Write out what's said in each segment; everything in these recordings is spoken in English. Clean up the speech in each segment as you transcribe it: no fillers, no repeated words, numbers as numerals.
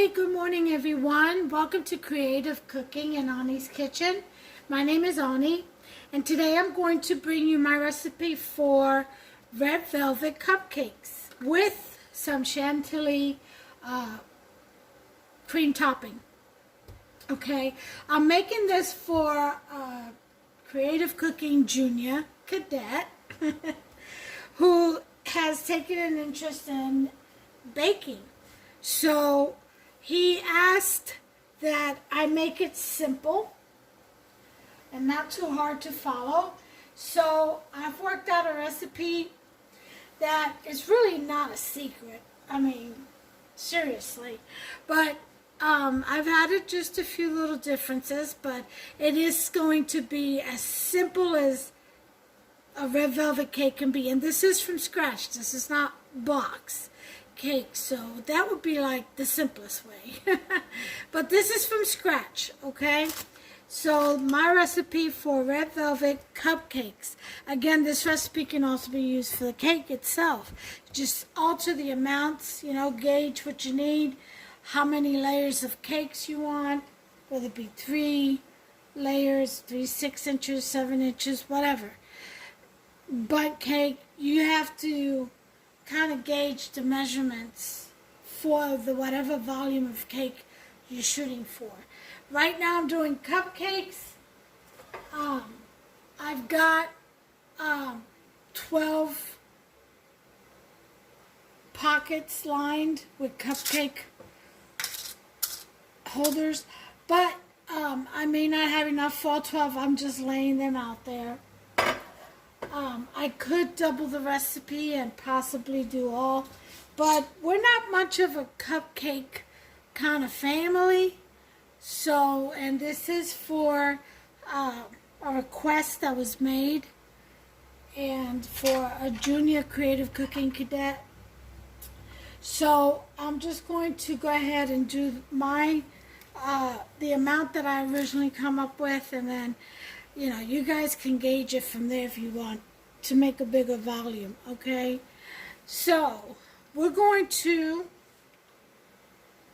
Hey, good morning everyone. Welcome to Creative Cooking in Ani's Kitchen. My name is Ani, and today I'm going to bring you my recipe for red velvet cupcakes with some Chantilly cream topping. Okay, I'm making this for Creative Cooking Junior Cadet who has taken an interest in baking. So he asked that I make it simple and not too hard to follow. So I've worked out a recipe that is really not a secret. I mean, seriously. But I've added just a few little differences, but it is going to be as simple as a red velvet cake can be. And this is from scratch. This is not box cake, so that would be like the simplest way. But this is from scratch, okay? So my recipe for red velvet cupcakes. Again, this recipe can also be used for the cake itself. Just alter the amounts, gauge what you need, how many layers of cakes you want, whether it be 3 layers, 3 6 inches, 7 inches, whatever. But cake, you have to kind of gauge the measurements for the whatever volume of cake you're shooting for. Right now I'm doing cupcakes. I've got 12 pockets lined with cupcake holders, but I may not have enough for all 12. I'm just laying them out there. I could double the recipe and possibly do all, but we're not much of a cupcake kind of family. So, and this is for a request that was made and for a junior creative cooking cadet. So I'm just going to go ahead and do my the amount that I originally come up with, and then you guys can gauge it from there if you want to make a bigger volume, okay? So, we're going to,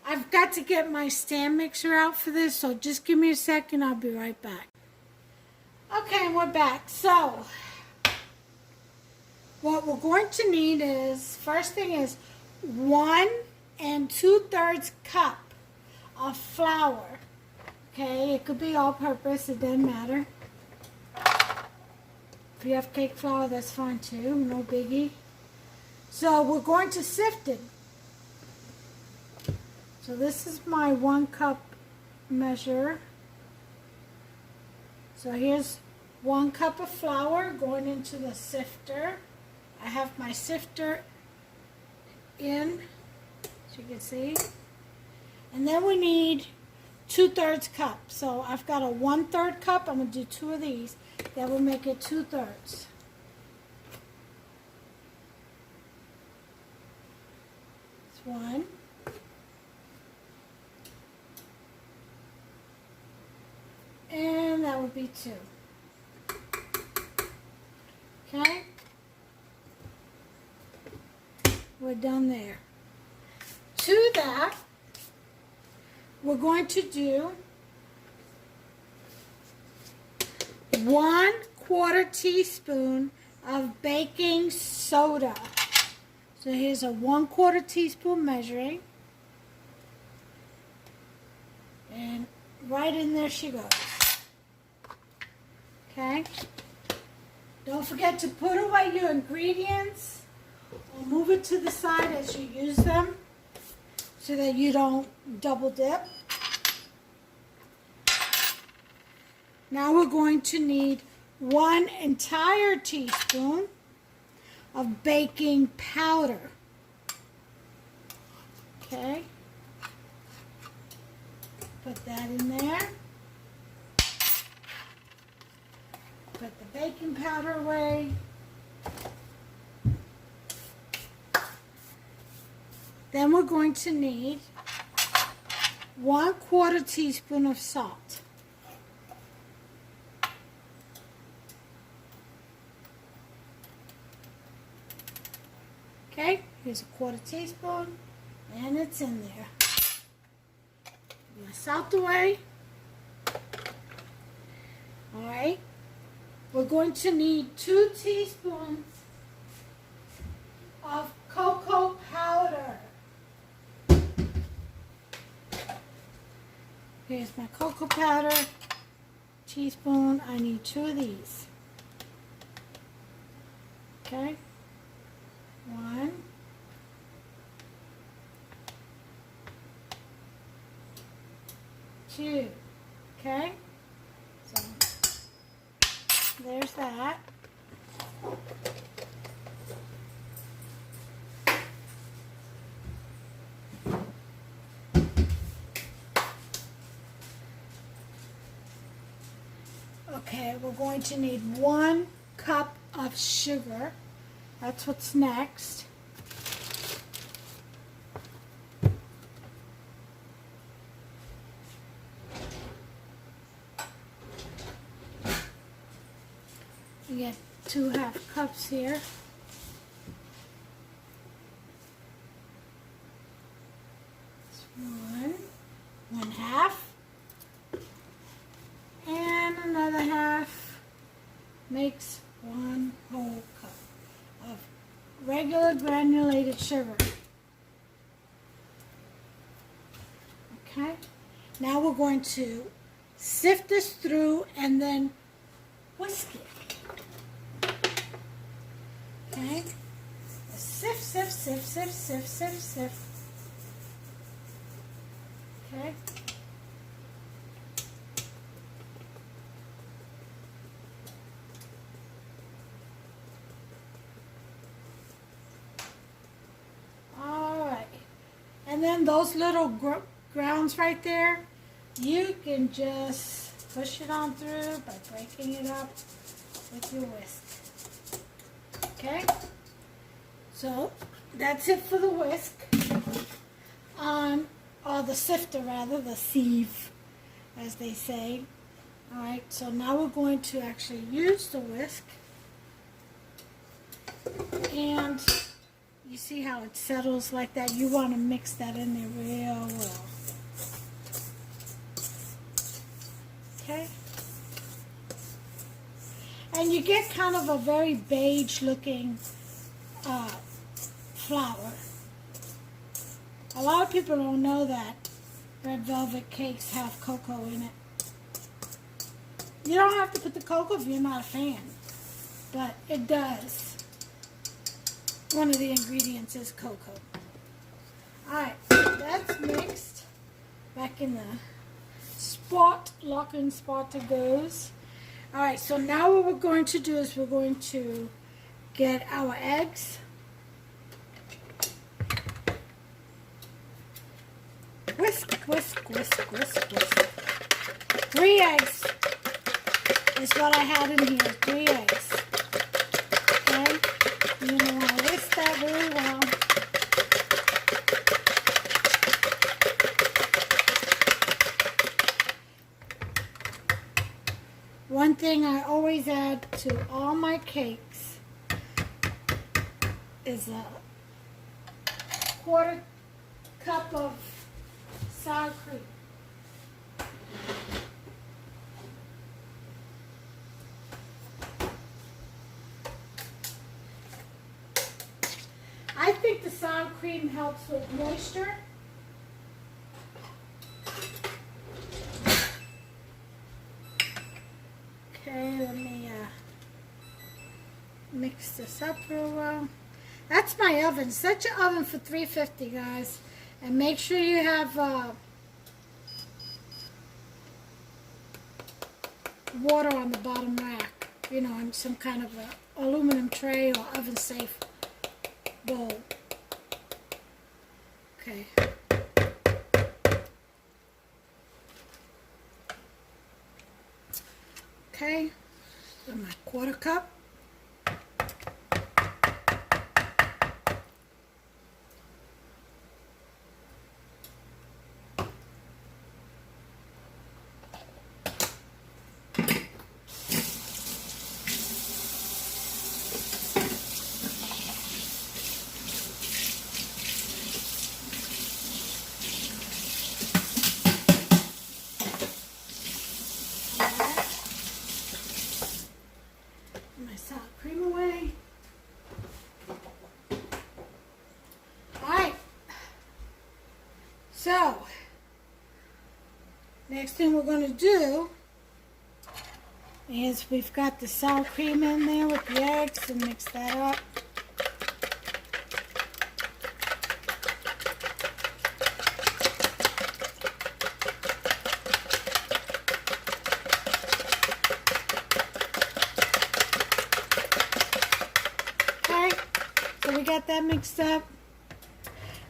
I've got to get my stand mixer out for this, so just give me a second, I'll be right back. Okay, we're back. So, what we're going to need is, first thing is 1 2/3 cup of flour. Okay, it could be all-purpose, it doesn't matter. If you have cake flour, that's fine too, no biggie. So we're going to sift it. So this is my 1 cup measure. So here's 1 cup of flour going into the sifter. I have my sifter in, as you can see. And then we need 2/3 cup. So I've got a 1/3 cup. I'm going to do 2 of these. That will make it 2/3. That's 1. And that would be 2. Okay? We're done there. To that, we're going to do 1/4 teaspoon of baking soda. So here's a 1/4 teaspoon measuring. And right in there she goes. Okay? Don't forget to put away your ingredients or move it to the side as you use them so that you don't double dip. Now we're going to need 1 entire teaspoon of baking powder. Okay. Put that in there. Put the baking powder away. Then we're going to need 1/4 teaspoon of salt. Okay, here's a 1/4 teaspoon, and it's in there. this out the way. All right. We're going to need 2 teaspoons of cocoa powder. Here's my cocoa powder teaspoon. I need 2 of these. Okay. 1. 2. Okay. So there's that. Okay, we're going to need 1 cup of sugar. That's what's next. You get 2 half cups here. One half. And another half makes 1 whole cup of regular granulated sugar. Okay, now we're going to sift this through and then whisk it. Okay, sift, sift, sift, sift, sift, sift, sift. Okay. And then those little grounds right there, you can just push it on through by breaking it up with your whisk. Okay? So that's it for the whisk. Or the sifter rather, the sieve, as they say. Alright, so now we're going to actually use the whisk. And you see how it settles like that? You want to mix that in there real well. Okay? And you get kind of a very beige looking flour. A lot of people don't know that red velvet cakes have cocoa in it. You don't have to put the cocoa if you're not a fan, but it does. One of the ingredients is cocoa. Alright, that's mixed. Back in the spot, lock-in spot it goes. Alright, so now what we're going to do is we're going to get our eggs. Whisk, whisk, whisk, whisk, whisk. 3 eggs is what I had in here. 3 eggs. Okay? You're going to want to whisk that very well. One thing I always add to all my cakes is a 1/4 cup of sour cream. I think the sour cream helps with moisture. Okay, let me mix this up real well. That's my oven. Set your oven for 350, guys. And make sure you have water on the bottom rack. You know, in some kind of a aluminum tray or oven safe bowl. Okay. Okay. So my 1/4 cup. cream away. Alright. So, next thing we're going to do is we've got the sour cream in there with the eggs, and mix that up. Okay, so we got that mixed up.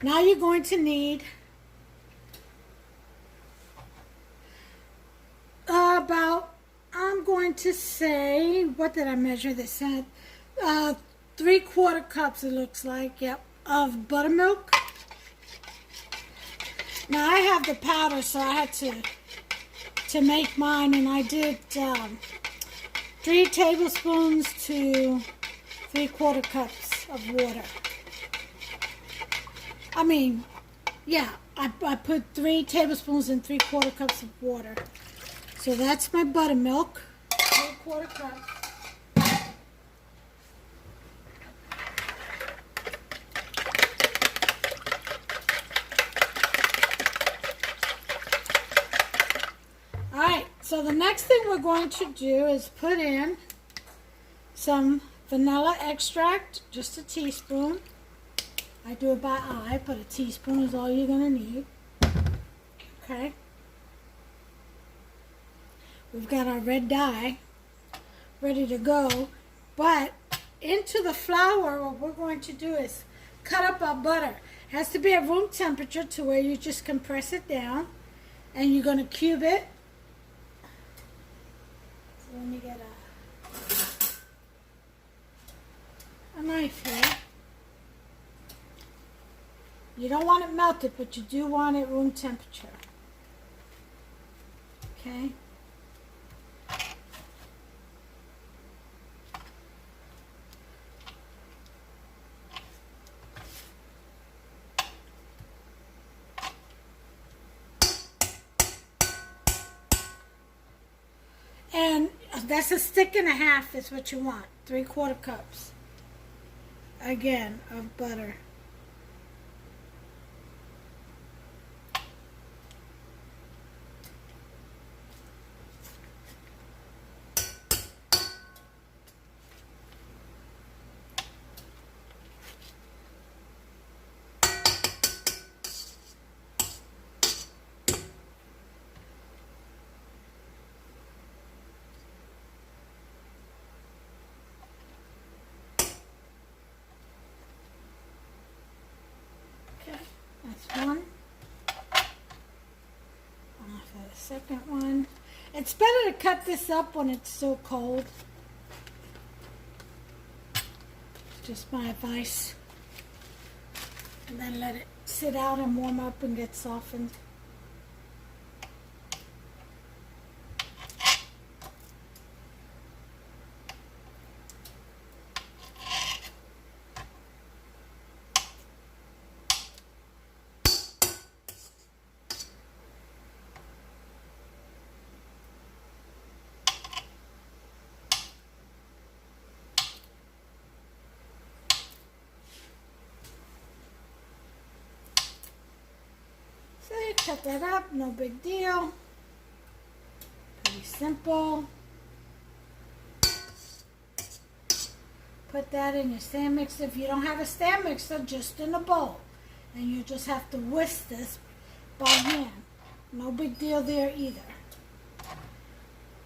Now you're going to need about, I'm going to say, what did I measure this at? 3/4 cups, it looks like, yep, of buttermilk. Now I have the powder, so I had to make mine, and I did 3 tablespoons to 3/4 cups of water. I mean, yeah, I put 3 tablespoons and 3/4 cups of water. So that's my buttermilk, 3/4 cup. Alright, so the next thing we're going to do is put in some vanilla extract, just a teaspoon. I do it by eye, but a teaspoon is all you're going to need. Okay. We've got our red dye ready to go, but into the flour, what we're going to do is cut up our butter. It has to be at room temperature to where you just compress it down, and you're going to cube it. So let me get a knife here. You don't want it melted, but you do want it room temperature. Okay. And that's 1.5 sticks is what you want. 3/4 cups. Again, of butter. That's one. Off the second one. It's better to cut this up when it's still cold. Just my advice. And then let it sit out and warm up and get softened. So you cut that up, no big deal. Pretty simple. Put that in your stand mixer. If you don't have a stand mixer, just in a bowl. And you just have to whisk this by hand. No big deal there either.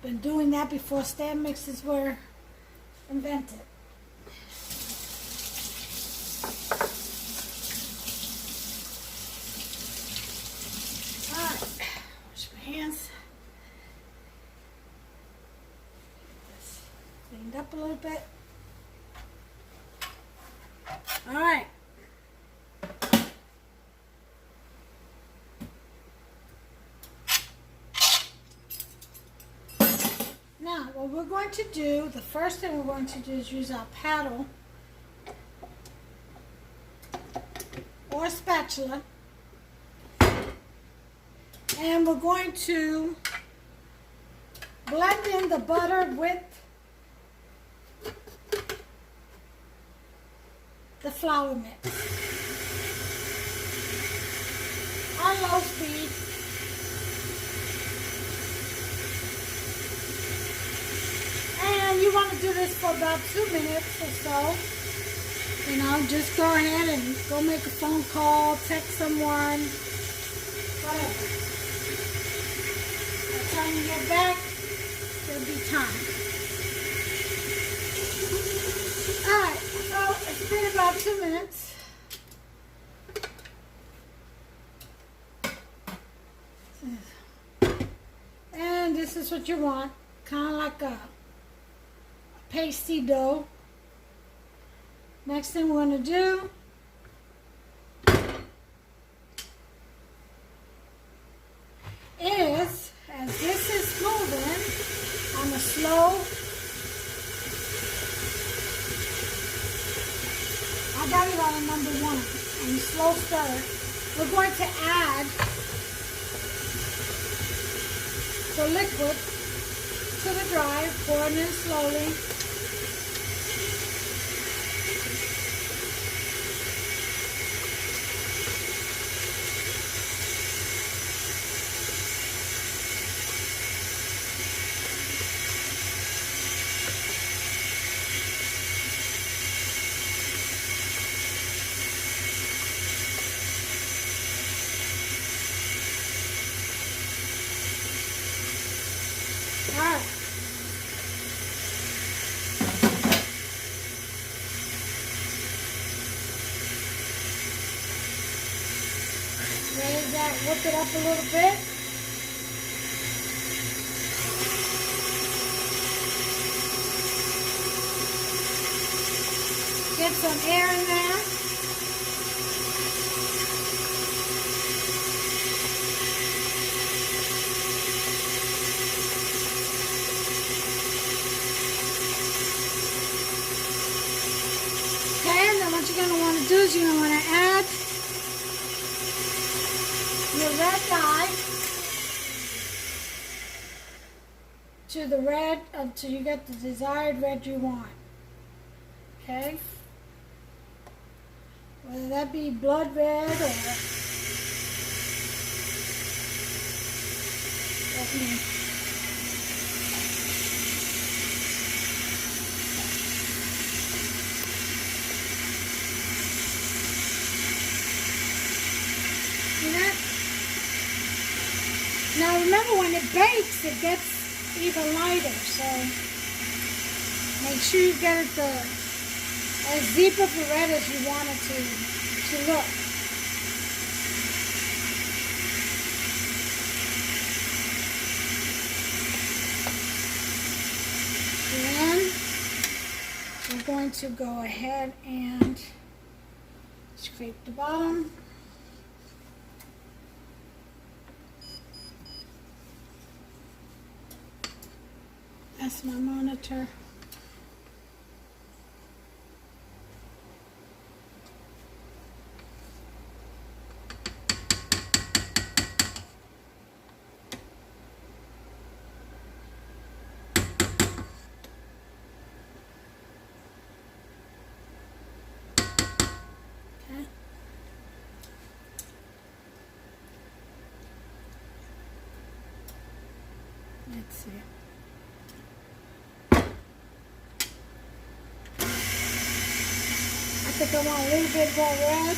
Been doing that before stand mixers were invented. Wash my hands. Get this cleaned up a little bit. All right. Now, what we're going to do, the first thing we're going to do is use our paddle or spatula. And we're going to blend in the butter with the flour mix on low speed. And you want to do this for about 2 minutes or so. You know, just go ahead and go make a phone call, text someone, whatever. By the time you get back, there'll be time. Alright, so it's been about 2 minutes. And this is what you want, kind of like a pasty dough. Next thing we're going to do is, as this is moving on a slow, I got it on a number 1, on a slow stir, we're going to add the liquid to the dry, pouring in slowly. Alright. Raise that, whip it up a little bit. Get some air in there. What you're going to want to do is you're going to want to add your red dye to the red until you get the desired red you want. Okay? Whether that be blood red or let me Now remember, when it bakes, it gets even lighter, so make sure you get it as deep of a red as you want it to look. Then we're going to go ahead and scrape the bottom. That's my monitor. Okay. Let's see. I think I want a little bit more red.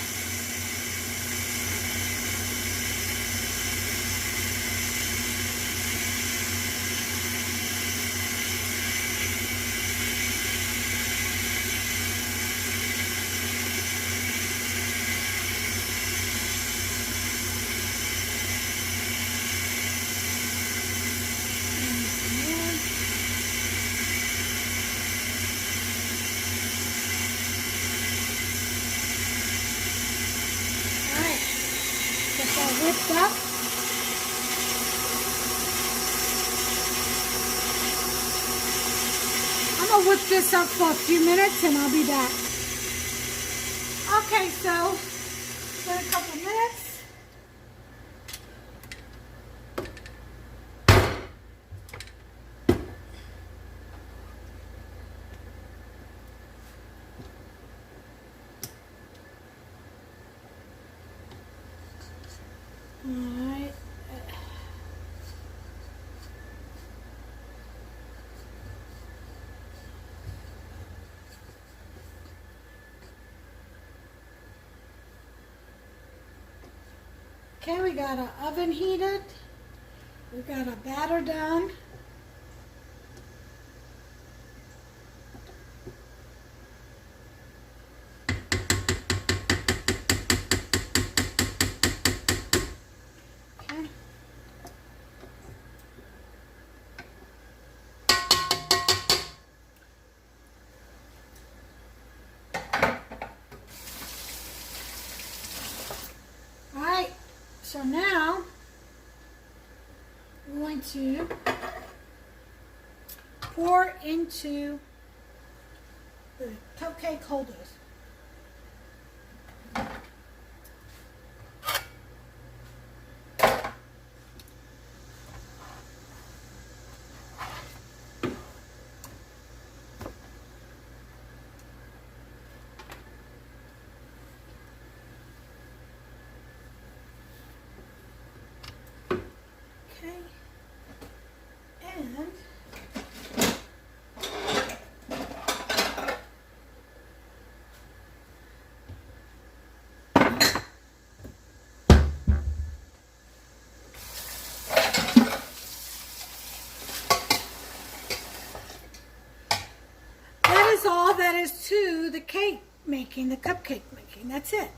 Whipped up. I'm going to whip this up for a few minutes and I'll be back. Okay, so for a couple minutes. Okay, we got our oven heated. We got our batter done. Okay. All right, so now we're going to pour into the cupcake holders. Okay, and that is all that is to the cake making, the cupcake making. That's it.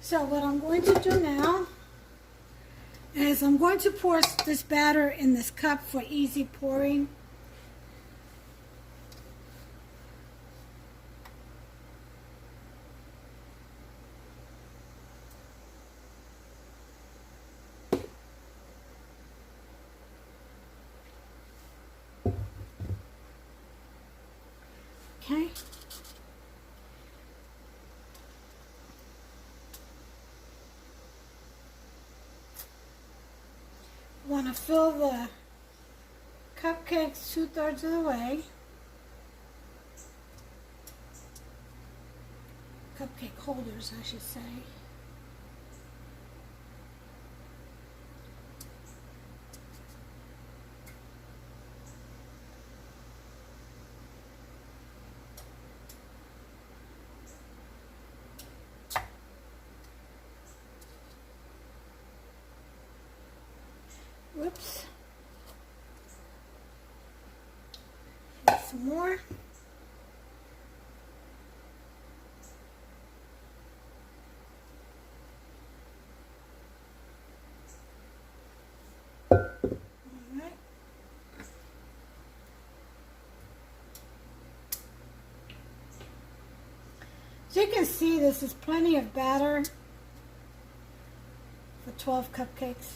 So what I'm going to do now is I'm going to pour this batter in this cup for easy pouring. Okay. Want to fill the cupcakes 2/3 of the way. Cupcake holders, I should say. Whoops. Get some more. Alright. So you can see this is plenty of batter for 12 cupcakes.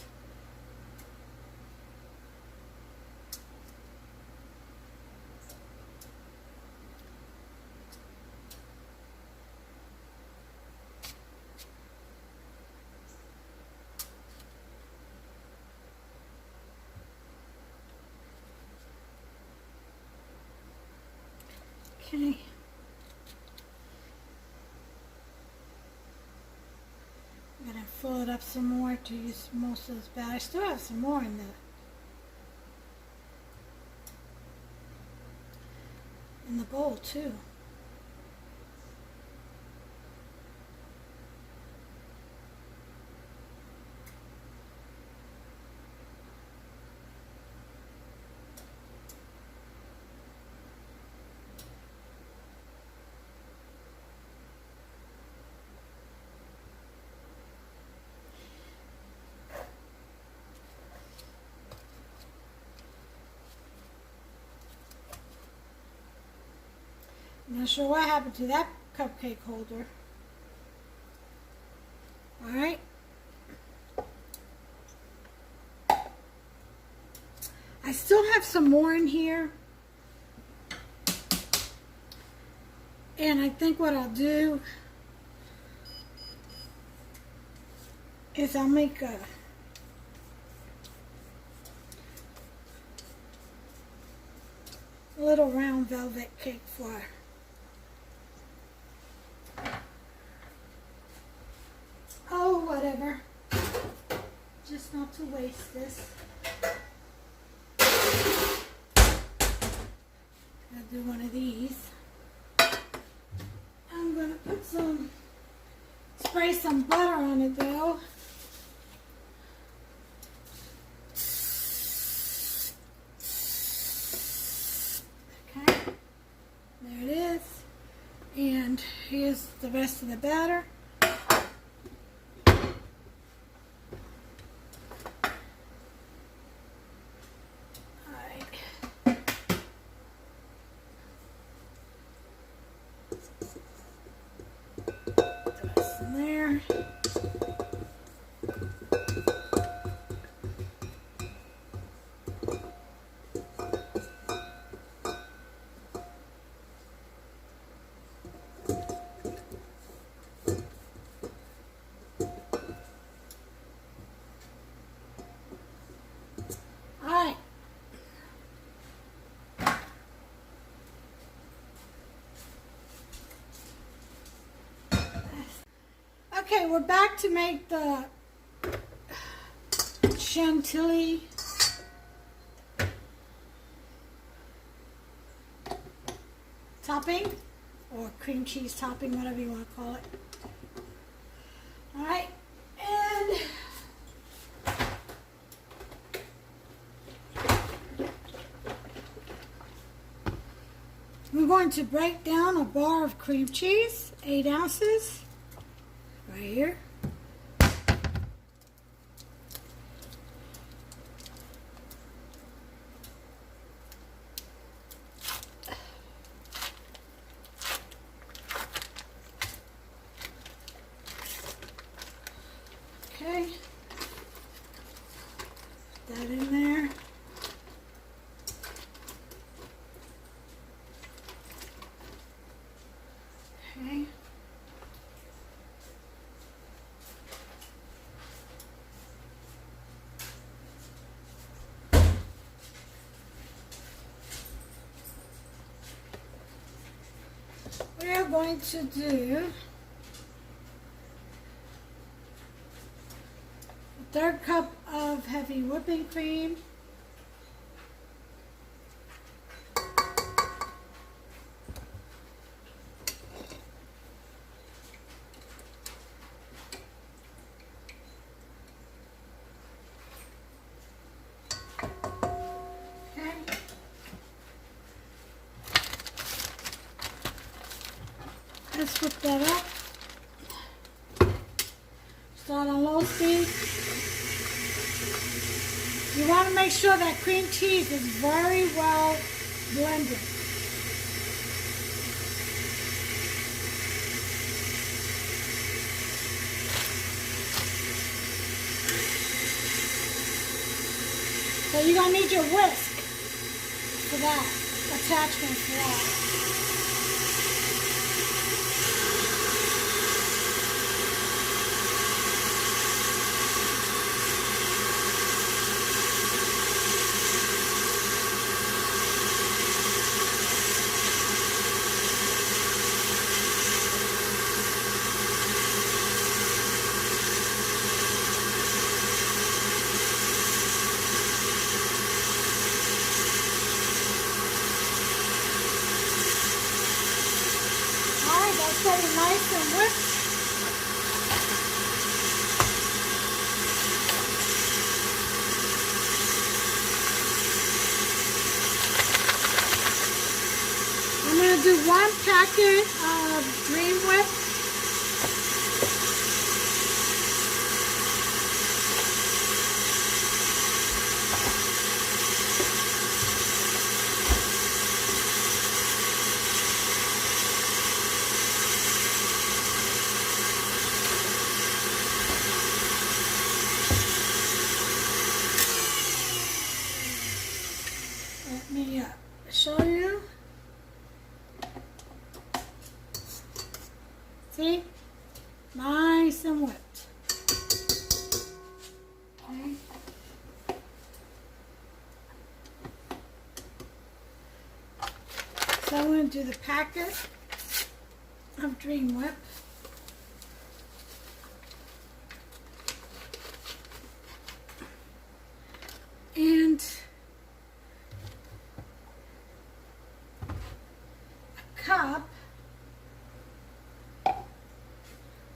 Okay. I'm gonna fill it up some more to use most of this batter. I still have some more in the bowl too. I'm not sure what happened to that cupcake holder. Alright. I still have some more in here. And I think what I'll do is I'll make a little round velvet cake for her. Oh, whatever. Just not to waste this. I'll do one of these. I'm going to put some spray spray some butter on it though. Okay, there it is. And here's the rest of the batter. There. All right. Okay, we're back to make the Chantilly topping, or cream cheese topping, whatever you want to call it. All right, and we're going to break down a bar of cream cheese, 8 ounces, right here. Okay, put that in there. Okay. We are going to do a 1/3 cup of heavy whipping cream. Let's whip that up. Start on low speed. You want to make sure that cream cheese is very well blended. So you're going to need your whisk for that, attachment for that. That's getting nice and whipped. I'm going to do 1 packet of Dream Whip. Let me show you. See? Nice and whipped. Okay. So I'm going to do the packet of Dream Whip. And a cup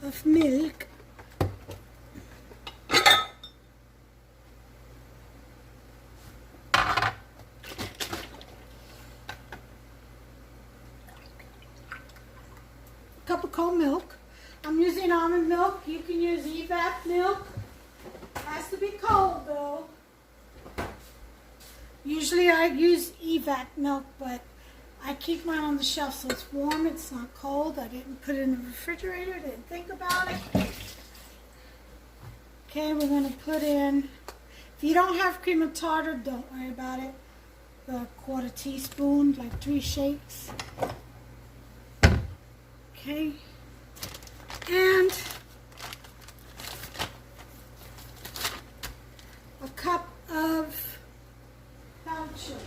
of milk. Cup of cold milk. I'm using almond milk. You can use evap milk. Has to be cold though. Usually I use evap milk, but I keep mine on the shelf so it's warm, it's not cold. I didn't put it in the refrigerator, didn't think about it. Okay, we're going to put in, if you don't have cream of tartar, don't worry about it. A quarter teaspoon, like 3 shakes. Okay, and a cup of powdered sugar.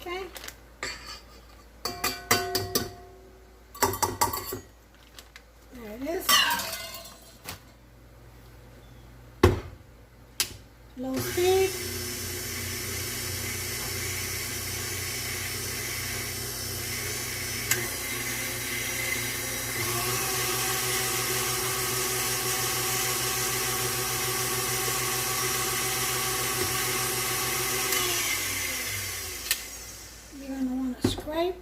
Okay. There it is. Low speed. You're going to want to scrape.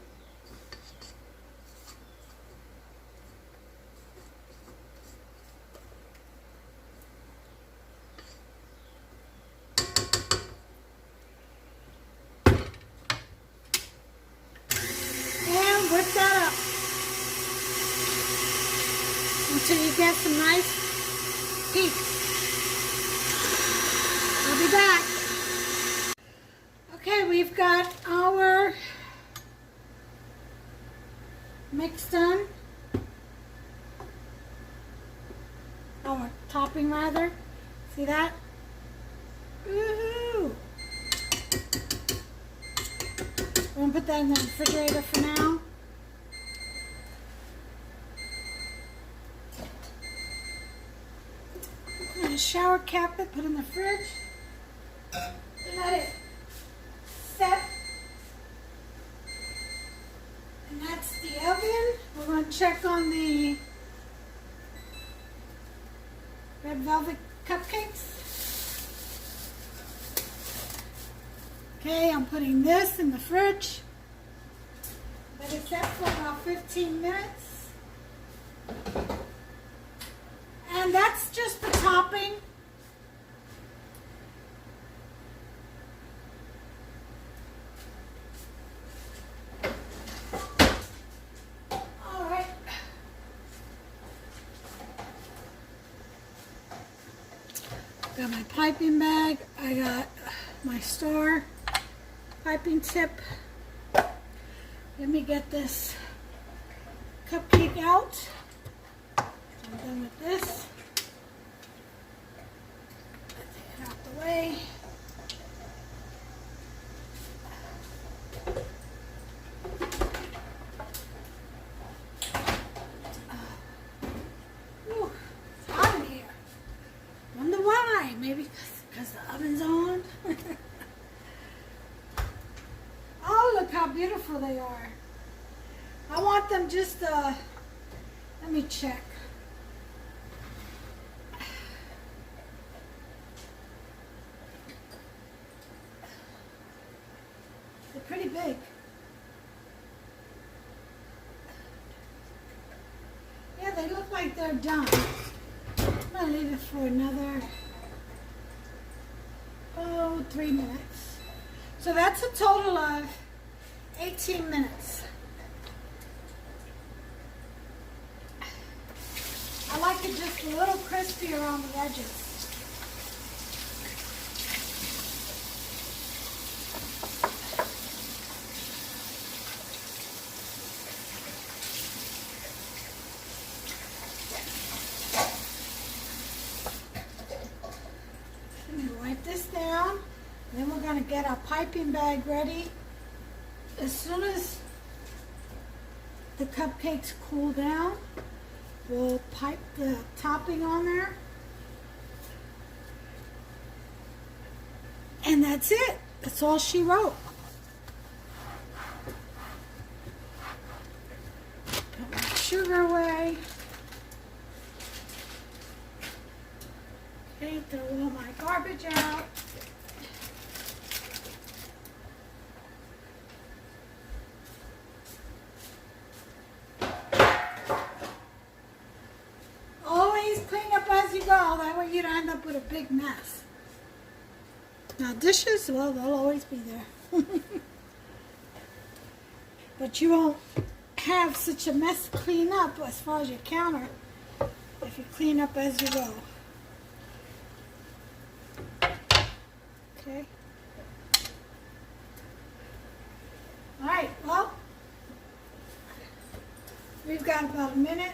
And whip that up until you get some nice peaks. I'll be back. Okay, we've got our mix done. Our topping rather. See that? Woohoo! We're going to put that in the refrigerator for now. I'm going to shower cap it, put it in the fridge. Let it set. And that's the oven. We're going to check on the red velvet cupcakes. Okay, I'm putting this in the fridge. Let it set for about 15 minutes. And that's just the topping. Alright. Got my piping bag. I got my star piping tip. Let me get this cupcake out. I'm done with this. Take it out the way. Ooh, it's hot in here. Wonder why? Maybe because the oven's on. Oh, look how beautiful they are. I want them just, let me check. They're pretty big. Yeah, they look like they're done. I'm going to leave it for another, 3 minutes. So that's a total of 18 minutes. I like it just a little crispier on the edges. Let me wipe this down. Then we're going to get our piping bag ready. as soon as the cupcakes cool down, we'll pipe the topping on there. And that's it. That's all she wrote. Put my sugar away. Okay, throw all my garbage out. Always clean up as you go. That way you don't end up with a big mess. Now dishes, well, they'll always be there. But you won't have such a mess to clean up as far as your counter if you clean up as you go. Okay. Alright, well, we've got about a minute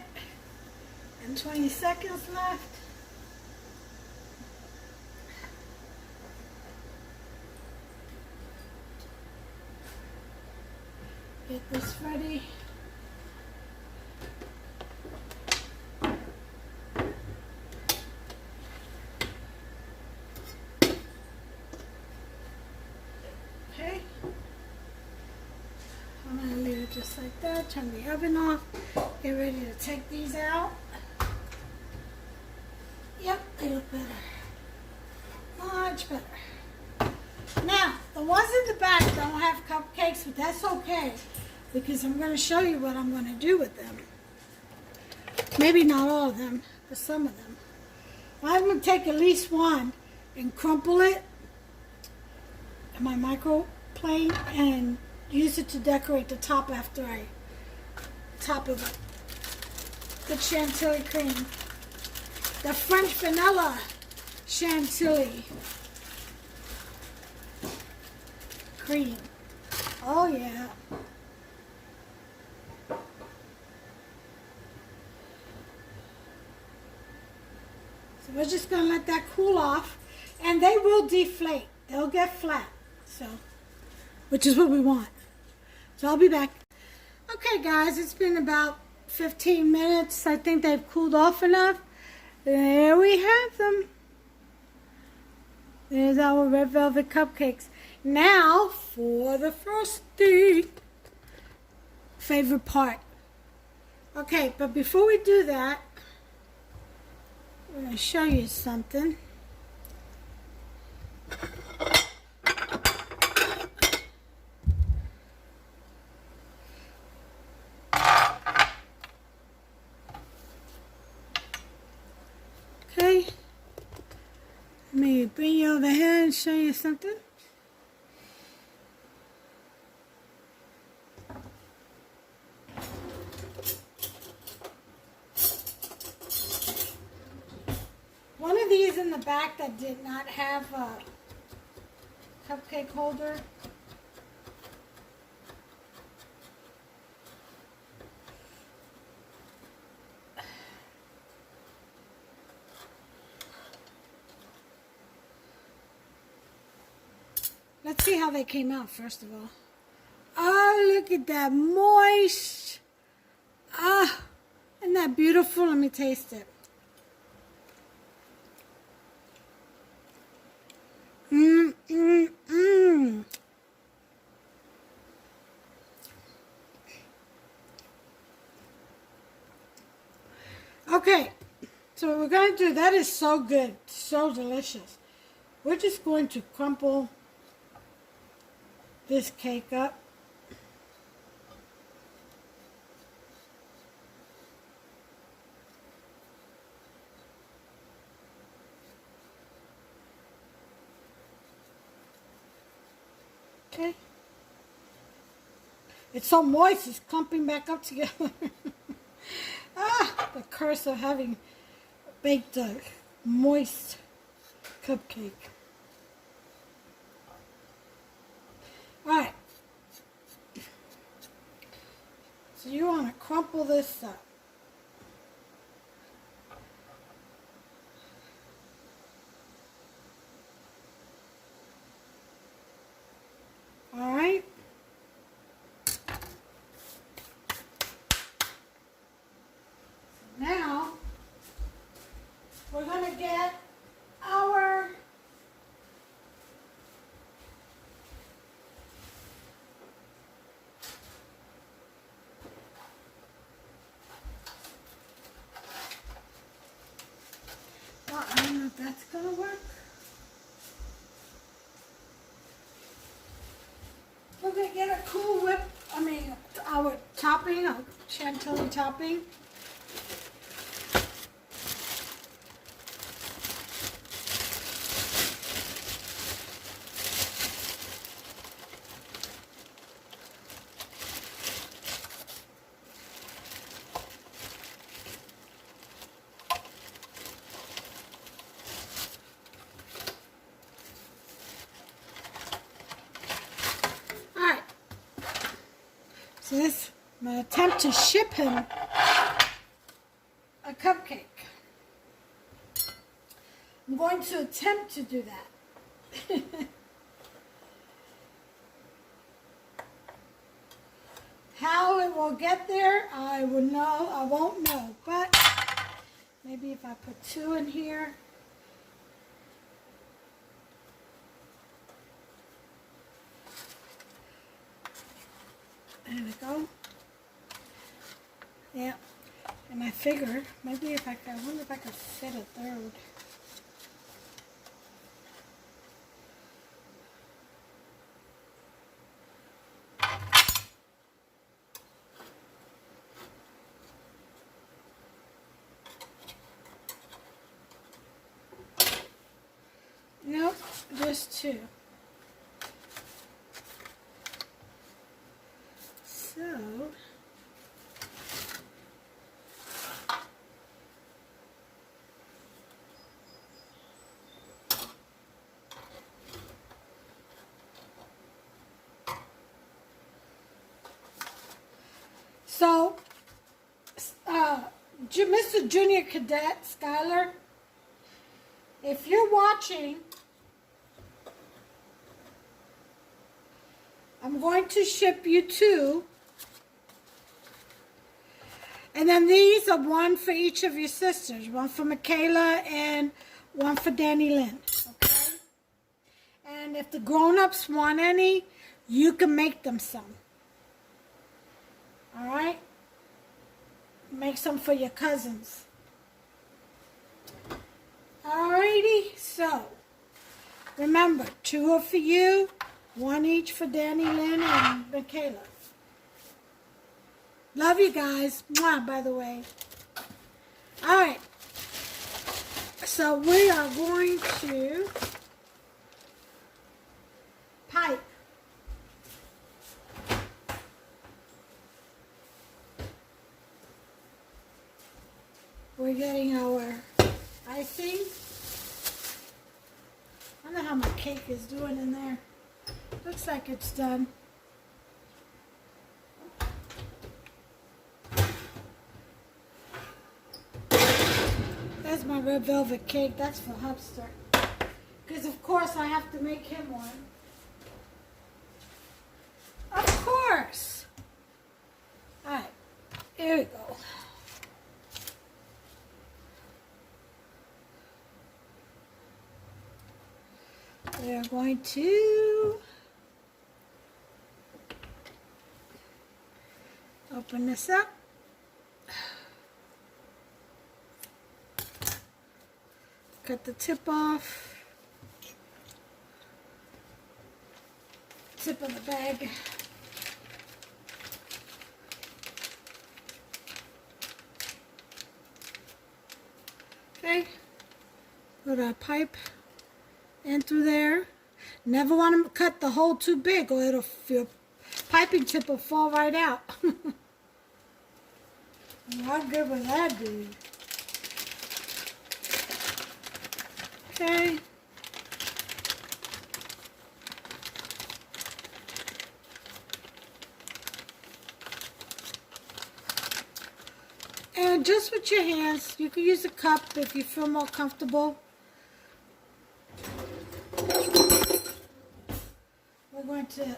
and 20 seconds left. Get this ready. Okay. I'm going to leave it just like that. Turn the oven off. Get ready to take these out. Yep, they look better. Much better. Now, the ones in the back don't have cupcakes, but that's okay, because I'm going to show you what I'm going to do with them. Maybe not all of them, but some of them. I'm going to take at least one and crumple it in my microplane and use it to decorate the top after I top it with the Chantilly cream. The French vanilla Chantilly cream. Oh yeah. So we're just going to let that cool off, and they will deflate. They'll get flat, so, which is what we want. So I'll be back. Okay guys, it's been about 15 minutes. I think they've cooled off enough. There we have them. There's our red velvet cupcakes. Now for the frosting. Favorite part. Okay, but before we do that, I'm going to show you something. Okay. Let me bring you over here and show you something. One of these in the back that did not have a cupcake holder. Let's see how they came out first of all. Oh, look at that, moist. Ah, isn't that beautiful? Let me taste it. Okay, so what we're going to do, that is so good, so delicious. We're just going to crumple this cake up. Okay. It's so moist, it's clumping back up together. Ah, the curse of having baked a moist cupcake. Alright. So you want to crumple this up. Alright. that's gonna work. We're gonna get a cool whip, our topping, our chantilly topping. This, I'm going to attempt to ship him a cupcake. I'm going to attempt to do that. How it will get there, I won't know. But maybe if I put 2 in here. There we go. Yeah. And I figure maybe if I wonder if I could fit a 3rd. Nope, just 2. So, Mr. Junior Cadet Skylar, if you're watching, I'm going to ship you 2. And then these are 1 for each of your sisters. 1 for Michaela and 1 for Danny Lynn. Okay? And if the grown-ups want any, you can make them some. Alright? Make some for your cousins. Alrighty? So, remember, 2 are for you, 1 each for Danny Lynn and Michaela. Love you guys. Mwah, by the way. Alright. So we are going to pipe. We're getting our icing. I don't know how my cake is doing in there. Looks like it's done. There's my red velvet cake. That's for Hubster. Because of course I have to make him one. Of course. Alright. Here we go. We are going to open this up. Cut the tip off. Tip of the bag. Okay. Put our pipe in through there. Never want to cut the hole too big or your piping tip will fall right out. How good would that be? Okay. And just with your hands, you can use a cup if you feel more comfortable. We're going to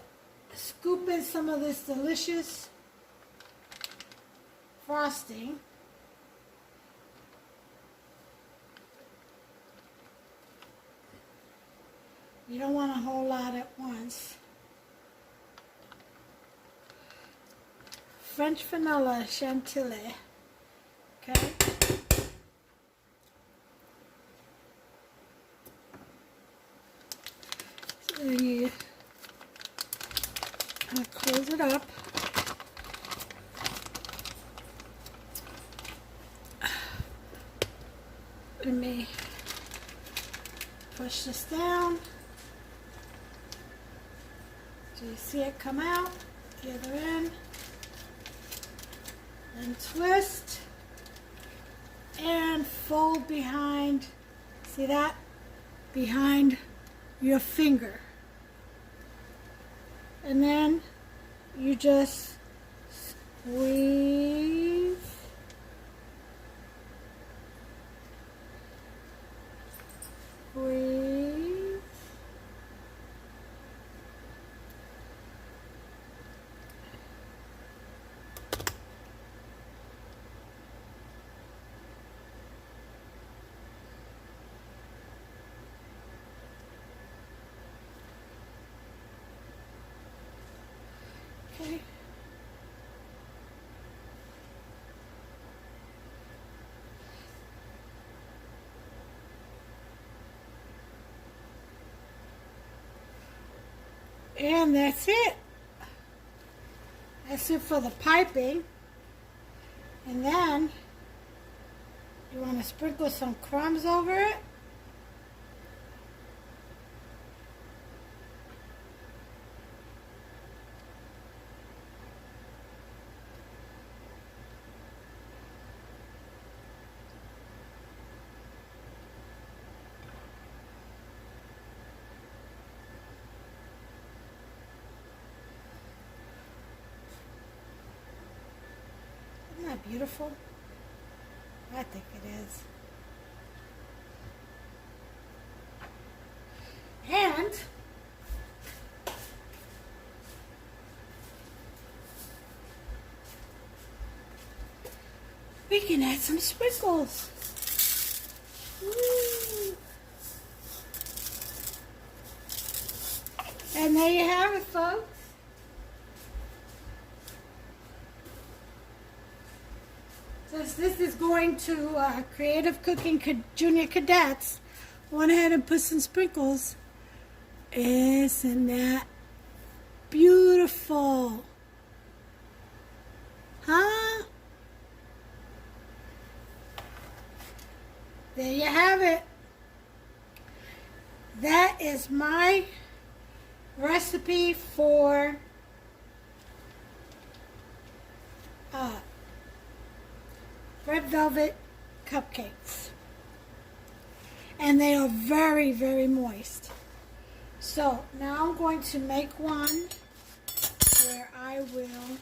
scoop in some of this delicious frosting. You don't want a whole lot at once. French vanilla Chantilly. Okay. I'll close it up. Let me push this down. Do you see it come out? The other end. And twist. And fold behind. See that? Behind your finger. And then you just squeeze. Squeeze. Okay. And that's it. That's it for the piping. And then you want to sprinkle some crumbs over it. Isn't that beautiful? I think it is. And we can add some sprinkles. Woo. And there you have it, folks. Since this is going to Creative Cooking Junior Cadets, went ahead and put some sprinkles. Isn't that beautiful? Huh? There you have it. That is my recipe for red velvet cupcakes. And they are very, very moist. So now I'm going to make one where I will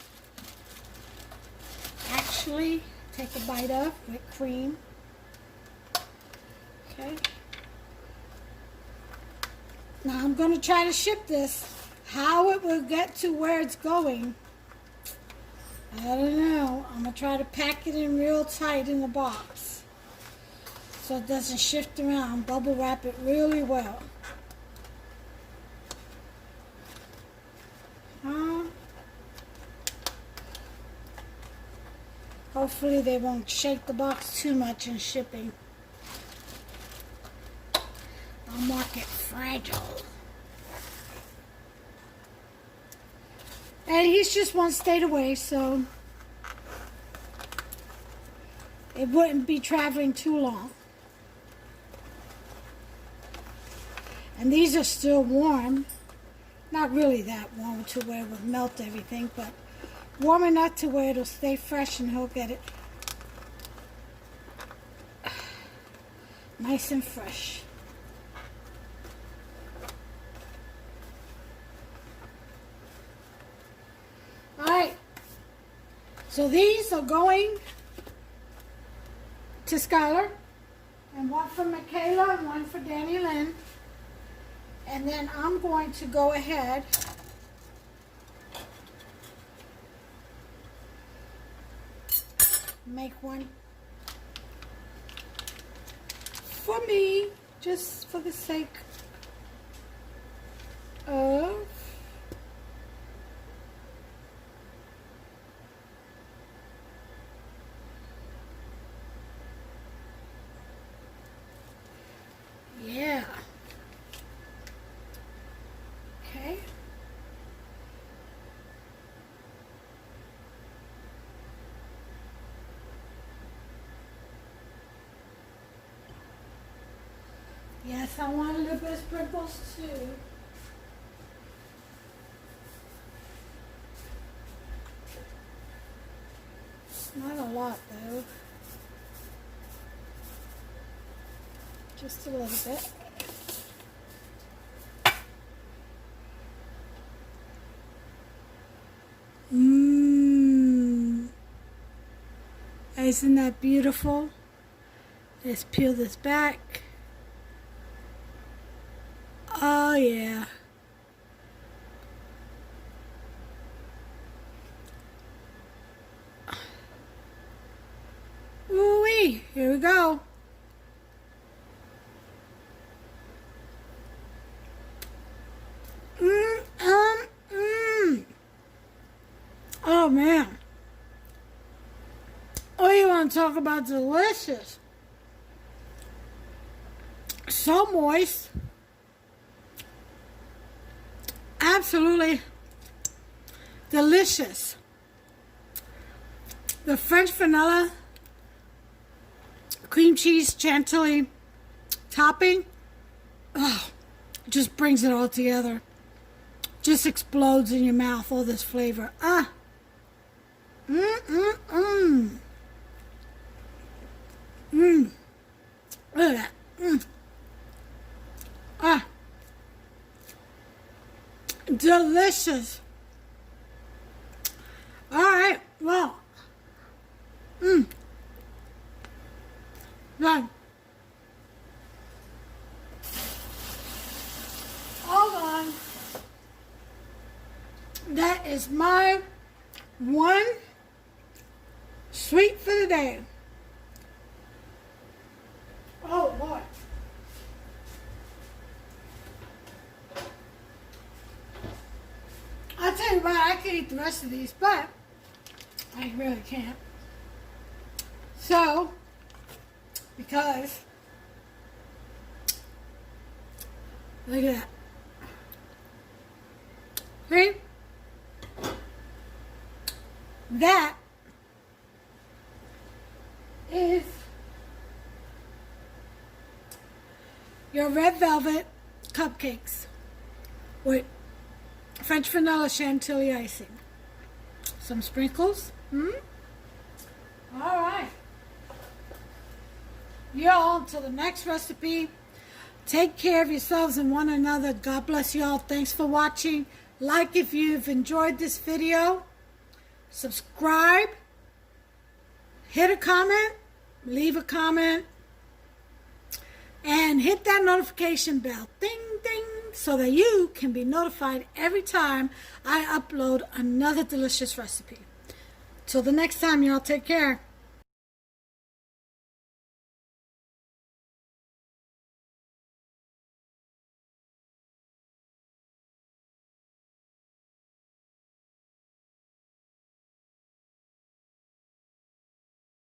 actually take a bite of with cream. Okay. Now I'm going to try to ship this. How it will get to where it's going, I don't know. I'm going to try to pack it in real tight in the box so it doesn't shift around. Bubble wrap it really well. Hopefully they won't shake the box too much in shipping. I'll mark it fragile. And he's just one state away, so it wouldn't be traveling too long. And these are still warm. Not really that warm to where it would melt everything, but warm enough to where it'll stay fresh and he'll get it nice and fresh. Alright, so these are going to Skylar, and one for Michaela and one for Danny Lynn. And then I'm going to go ahead make one for me, just for the sake of yeah. Yes, I want a little bit of sprinkles too. Not a lot though. Just a little bit. Mmm. Isn't that beautiful? Let's peel this back. Oh yeah. Ooh-wee. Here we go. Oh man. Oh, you want to talk about delicious? So moist. Absolutely delicious. The French vanilla cream cheese chantilly topping, oh, just brings it all together. Just explodes in your mouth, all this flavor. Ah. Look at that. Ah. Delicious. All right. Well. Done. Hold on. That is my one sweet for the day. Oh, Lord. I'll tell you what, I could eat the rest of these, but I really can't. So, because, look at that. See? That is your red velvet cupcakes with French vanilla chantilly icing. Some sprinkles. All right. Y'all, until the next recipe, take care of yourselves and one another. God bless y'all. Thanks for watching. Like if you've enjoyed this video. Subscribe. Hit a comment. Leave a comment. And hit that notification bell. Ding, ding. So that you can be notified every time I upload another delicious recipe. Till the next time, y'all, take care.